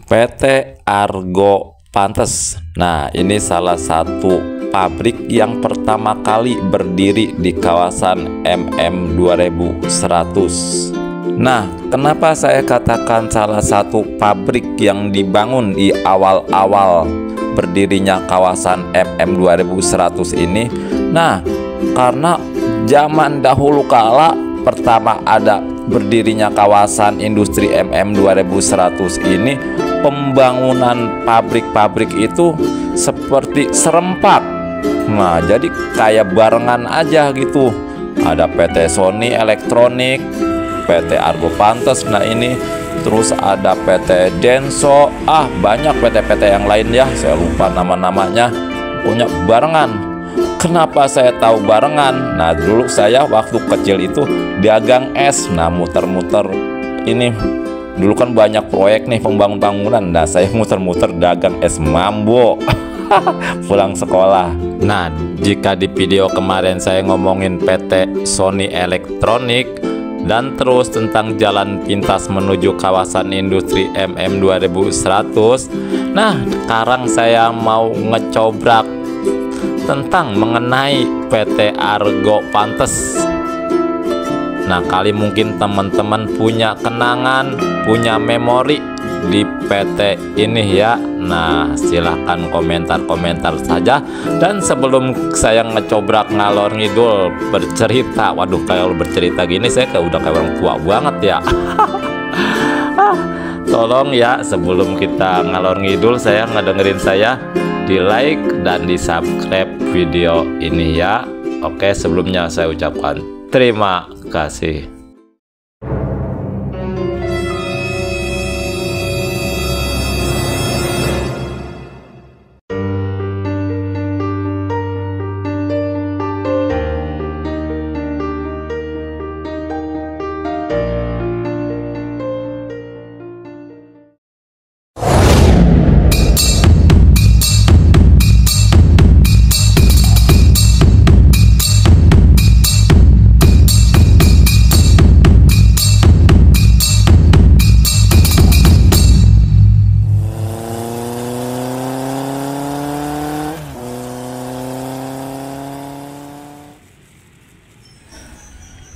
PT Argo Pantes. Nah, ini salah satu pabrik yang pertama kali berdiri di kawasan MM 2100. Nah, kenapa saya katakan salah satu pabrik yang dibangun di awal-awal berdirinya kawasan MM 2100 ini? Nah, karena zaman dahulu kala pertama ada berdirinya kawasan industri MM 2100 ini, pembangunan pabrik-pabrik itu seperti serempak. Nah, jadi kayak barengan aja gitu. Ada PT Sony Elektronik, PT Argo Pantes, nah ini terus ada PT Denso, banyak PT-PT yang lain ya, saya lupa nama-namanya, punya barengan. Kenapa saya tahu barengan? Nah, dulu saya waktu kecil itu dagang es, nah muter-muter ini, dulu kan banyak proyek nih pembangunan, nah saya muter-muter dagang es Mambo pulang sekolah. Nah, jika di video kemarin saya ngomongin PT Sony Elektronik dan terus tentang jalan pintas menuju kawasan industri MM 2100, nah sekarang saya mau ngecobrak tentang mengenai PT Argo Pantes. Nah, kali mungkin teman-teman punya kenangan, punya memori di PT ini ya. Nah, silahkan komentar-komentar saja. Dan sebelum saya ngecobrak ngalor ngidul bercerita, waduh, kalau bercerita gini saya udah kayak orang tua banget ya. Tolong ya, sebelum kita ngalor ngidul, saya ngedengerin saya di like dan di subscribe video ini ya. Oke, sebelumnya saya ucapkan terima kasih.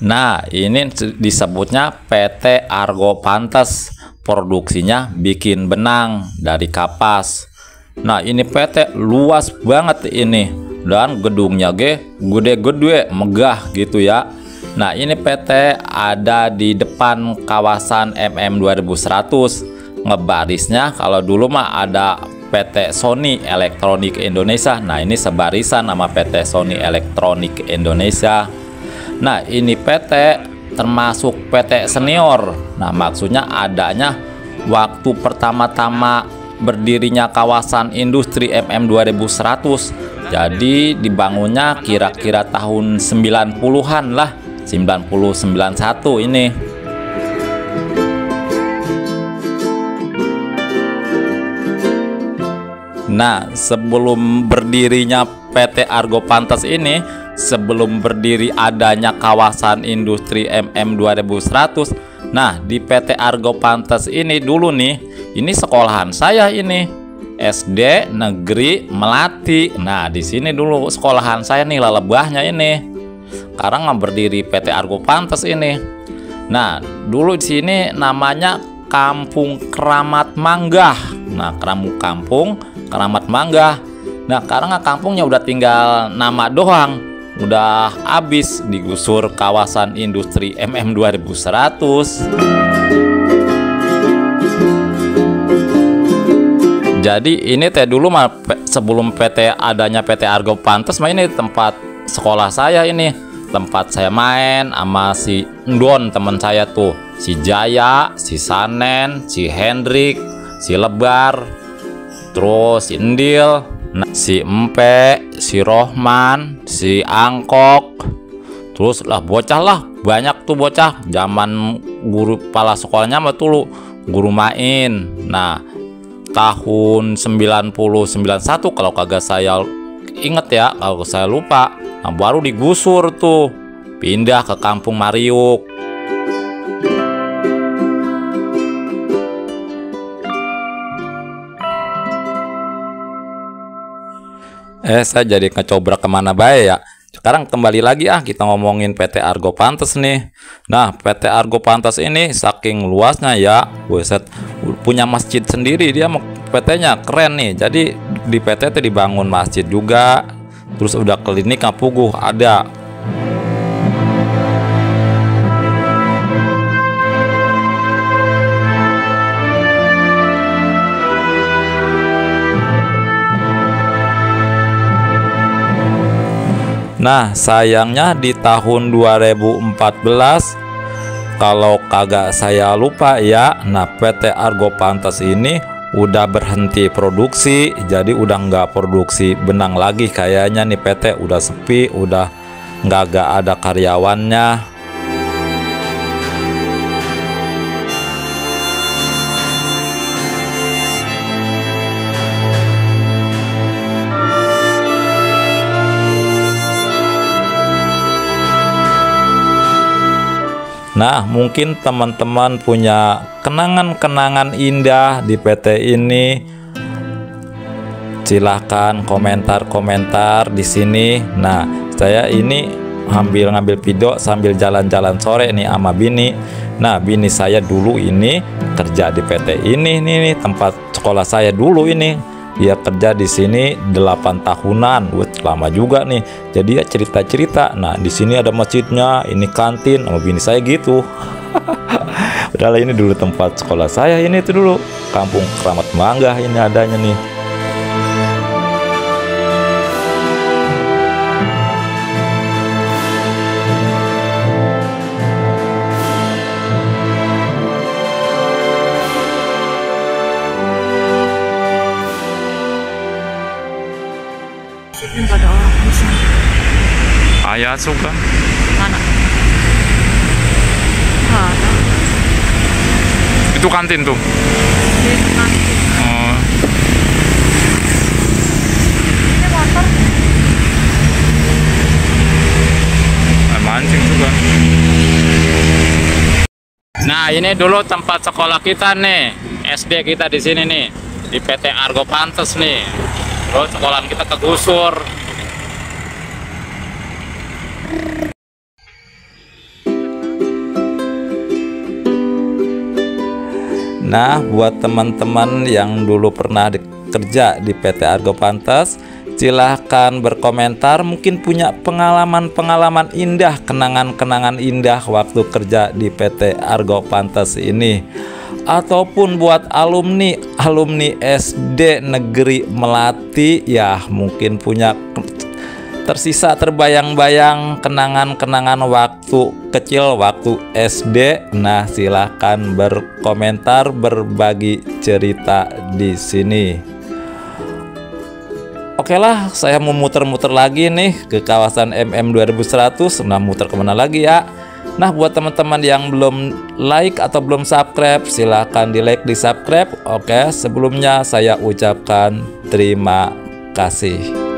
Nah, ini disebutnya PT Argo Pantes, produksinya bikin benang dari kapas. Nah, ini PT luas banget ini, dan gedungnya gede-gede, megah gitu ya. Nah, ini PT ada di depan kawasan MM 2100. Ngebarisnya kalau dulu mah ada PT Sony Elektronik Indonesia. Nah, ini sebarisan sama PT Sony Elektronik Indonesia. Nah, ini PT termasuk PT senior. Nah, maksudnya adanya waktu pertama-tama berdirinya kawasan industri MM 2100. Jadi dibangunnya kira-kira tahun 90-an lah, 90-91 ini. Nah, sebelum berdirinya PT Argo Pantes ini, sebelum berdiri adanya kawasan industri MM 2100, nah di PT Argo Pantes ini dulu nih, ini sekolahan saya ini, SD Negeri Melati. Nah, di sini dulu sekolahan saya nih, lebahnya ini. Sekarang berdiri PT Argo Pantes ini. Nah, dulu di sini namanya Kampung Keramat Manggah. Nah, Kampung Keramat Manggah. Nah, karena kampungnya udah tinggal nama doang, udah habis digusur kawasan industri MM 2100. Jadi ini teh dulu mah sebelum adanya PT Argo Pantes mah ini tempat sekolah saya, ini tempat saya main sama si Ndon, teman saya tuh, si Jaya, si Sanen, si Hendrik, si Lebar, terus si Endil, si Empe, si Rohman, si Angkok, terus lah bocah lah, banyak tuh bocah. Zaman guru kepala sekolahnya mah tuh guru main. Nah, tahun 90-91 kalau kagak saya inget ya, kalau saya lupa, nah baru digusur tuh, pindah ke Kampung Mariuk. Saya jadi ngecobrak kemana baik ya. Sekarang kembali lagi kita ngomongin PT Argo Pantes nih. Nah, PT Argo Pantes ini saking luasnya ya, buset, punya masjid sendiri dia, PT-nya keren nih. Jadi di PT itu dibangun masjid juga, terus udah klinik Puguh ada. Nah, sayangnya di tahun 2014, kalau kagak saya lupa ya, nah PT Argo Pantes ini udah berhenti produksi. Jadi udah nggak produksi benang lagi kayaknya nih, PT udah sepi, udah nggak ada karyawannya. Nah, mungkin teman-teman punya kenangan-kenangan indah di PT ini. Silahkan komentar-komentar di sini. Nah, saya ini ngambil video sambil jalan-jalan sore nih sama bini. Nah, bini saya dulu ini kerja di PT ini nih, tempat sekolah saya dulu ini. Dia kerja di sini 8 tahunan, lama juga nih. Jadi ya cerita-cerita. Nah, di sini ada masjidnya, ini kantin, sama bini saya gitu. Padahal ini dulu tempat sekolah saya, ini itu dulu Kampung Keramat Mangga ini adanya nih. Nggak ada orang di sana. Ayah suka. Mana? Ada. Itu kantin tuh. Di kantin. Oh. Ini motor. Mancing juga. Nah, ini dulu tempat sekolah kita nih, SD kita di sini nih, di PT Argo Pantes nih. Terus sekolahan kita kegusur. Nah, buat teman-teman yang dulu pernah kerja di PT Argo Pantes, silahkan berkomentar, mungkin punya pengalaman-pengalaman indah, kenangan-kenangan indah waktu kerja di PT Argo Pantes ini. Ataupun buat alumni SD Negeri Melati ya, mungkin punya tersisa terbayang-bayang kenangan-kenangan waktu kecil, waktu SD. Nah, silahkan berkomentar, berbagi cerita di sini. Oke lah, saya mau muter-muter lagi nih ke kawasan MM 2100. Nah, muter kemana lagi ya? Nah, buat teman-teman yang belum like atau belum subscribe, silahkan di like, di subscribe. Oke, sebelumnya saya ucapkan terima kasih.